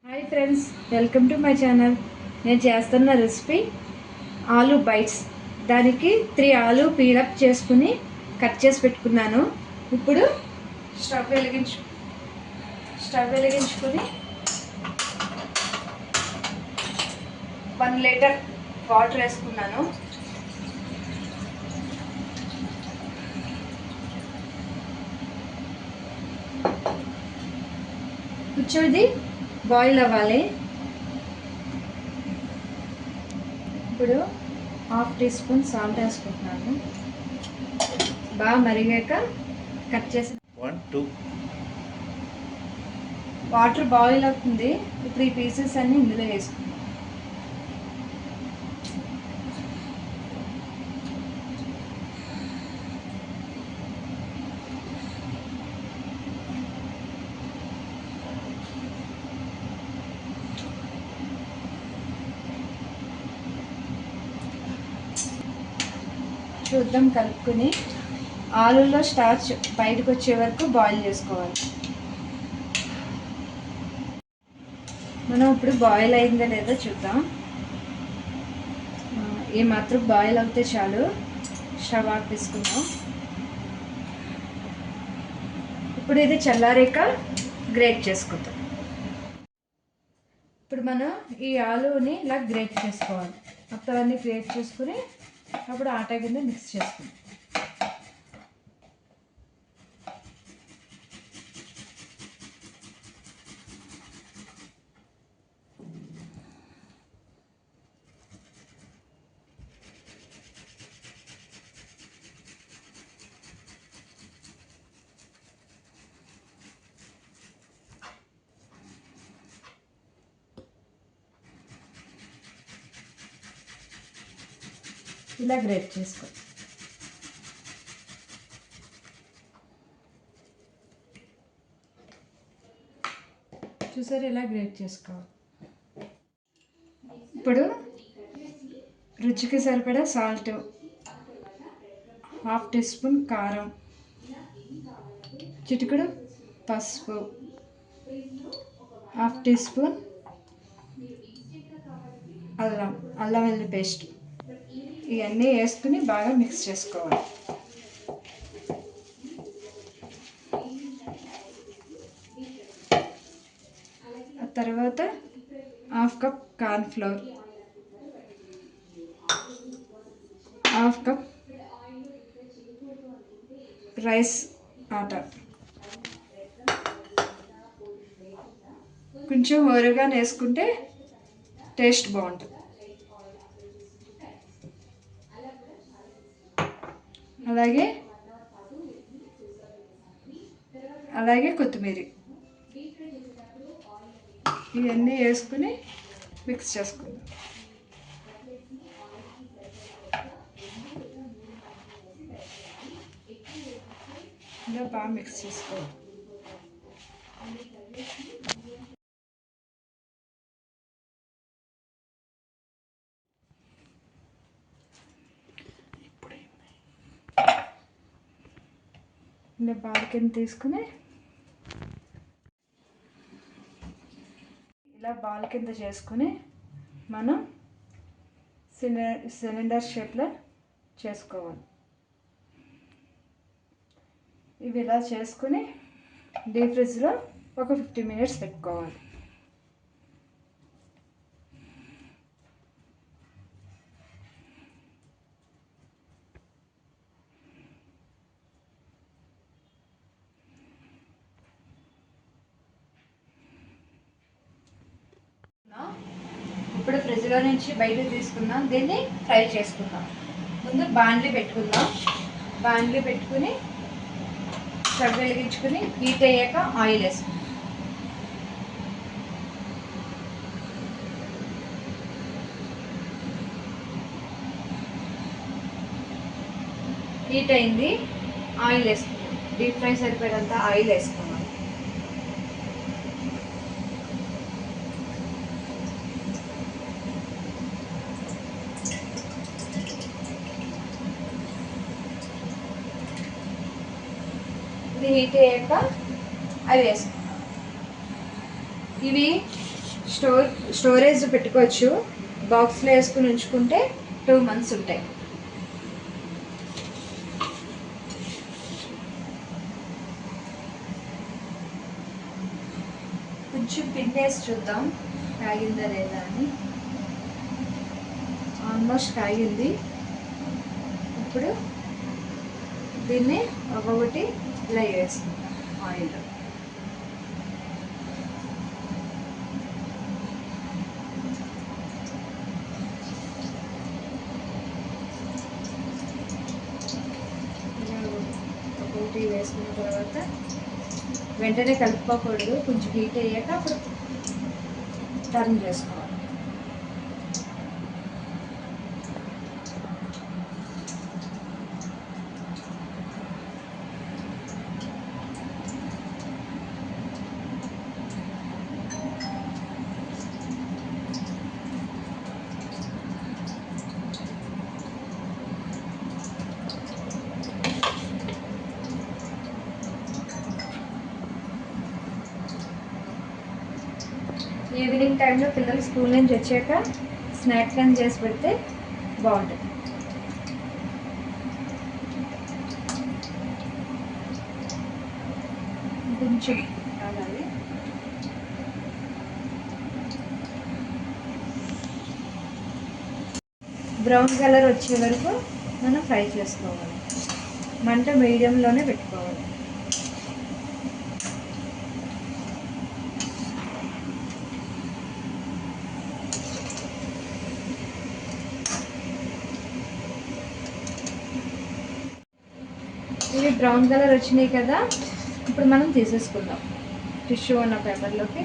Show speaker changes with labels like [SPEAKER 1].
[SPEAKER 1] Hi friends, welcome to my channel. నేను చేస్తున్న recipe aloo bytes. దానికి 3 ఆలూ పీలప్ చేసుకుని కట్ చేసి పెట్టుకున్నాను. ఇప్పుడు స్టవ్ వెలిగించుకొని 1 లీటర్ వాటర్ వేసుకున్నాను. కొంచెం ఇది బాయిల్ అవ్వాలి. ఇప్పుడు 1/2 టీ స్పూన్ సాల్ట్ వేసుకుంటున్నాను. బాగా మరిగాక కట్ చేసి వాటర్ బాయిల్ అవుతుంది. ఇప్పుడు ఈ పీసెస్ అన్ని ఇందులో వేసుకుందాం. చూద్దాం, కలుపుకొని ఆలూలో స్టార్చ్ బయటకు వచ్చే వరకు బాయిల్ చేసుకోవాలి. మనం ఇప్పుడు బాయిల్ అయిందో లేదో చూద్దాం. ఈ మాత్రం బాయిల్ అవుతే చాలు. స్టవ్ ఆఫ్ తీసుకుందాం. ఇప్పుడు ఇది చల్లారాక గ్రేట్ చేసుకుందాం. ఇప్పుడు మనం ఈ ఆలూని ఇలా గ్రేట్ చేసుకోవాలి. మొత్తం అన్నీ గ్రేట్ చేసుకుని అప్పుడు ఆటా కింద మిక్స్ చేసుకుందాం. ఇలా గ్రేట్ చేసుకో. చూసారు, ఇలా గ్రేట్ చేసుకోవాలి. ఇప్పుడు రుచికి సరిపడా సాల్ట్, 1/2 టీ స్పూన్ కారం, చిటికెడు పసుపు, 1/2 టీ స్పూన్ అల్లం వెల్లుల్లి పేస్ట్, ఇవన్నీ వేసుకుని బాగా మిక్స్ చేసుకోవాలి. ఆ తర్వాత 1/2 కప్ కార్న్ఫ్లోర్, 1/2 కప్ రైస్ ఆటా, కొంచెం ఓరగా వేసుకుంటే టేస్ట్ బాగుంటుంది. అలాగే కొత్తిమీర, ఇవన్నీ వేసుకుని మిక్స్ చేసుకుందాం. ఇలా బాగా మిక్స్ చేసుకోవాలి. ఇలా బాల్ కింద తీసుకుని ఇలా బాల్ కింద చేసుకుని మనం సిలిండర్ షేప్లో చేసుకోవాలి. ఇవి ఇలా చేసుకుని డీప్ ఫ్రిడ్జ్లో ఒక 50 మినిట్స్ పెట్టుకోవాలి. ఇప్పుడు ఫ్రిడ్జ్లో నుంచి బయటకు తీసుకుందాం. దీన్ని ఫ్రై చేసుకుందాం. ముందు బాండ్లీ పెట్టుకుని స్టవ్ వెలిగించుకుని హీట్ అయ్యాక ఆయిల్ వేసుకుందాం. హీట్ అయింది, ఆయిల్ వేసుకుందాం. డీప్ ఫ్రై సరిపోయేంత ఆయిల్ వేసుకుందాం. ఇది హీట్ అయ్యాక అవి వేసుకుందాం. ఇవి స్టోరేజ్ పెట్టుకోవచ్చు. బాక్స్లో వేసుకుని ఉంచుకుంటే 2 months ఉంటాయి. కొంచెం పిండేసి చూద్దాం కాగిందా లేదా అని. ఆల్మోస్ట్ కాగింది. ఇప్పుడు దీన్ని ఒక్కొక్కటి ఇలా వేసుకుందాం ఆయిల్. ఒక్కొక్కటి వేసుకున్న తర్వాత వెంటనే కలుపుకోకూడదు. కొంచెం హీట్ అయ్యాక అప్పుడు టర్న్ చేసుకోవాలి. ఈవినింగ్ టైంలో పిల్లలు స్కూల్ నుంచి వచ్చాక స్నాక్ టైం చేసి పెడితే బాగుంటుంది. కొంచెం కావాలి. బ్రౌన్ కలర్ వచ్చే వరకు మనం ఫ్రై చేసుకోవాలి. మంట మీడియంలోనే పెట్టుకోవాలి. ఇవి బ్రౌన్ కలర్ వచ్చినాయి కదా, ఇప్పుడు మనం తీసేసుకుందాం టిష్యూ ఉన్న పేపర్లోకి.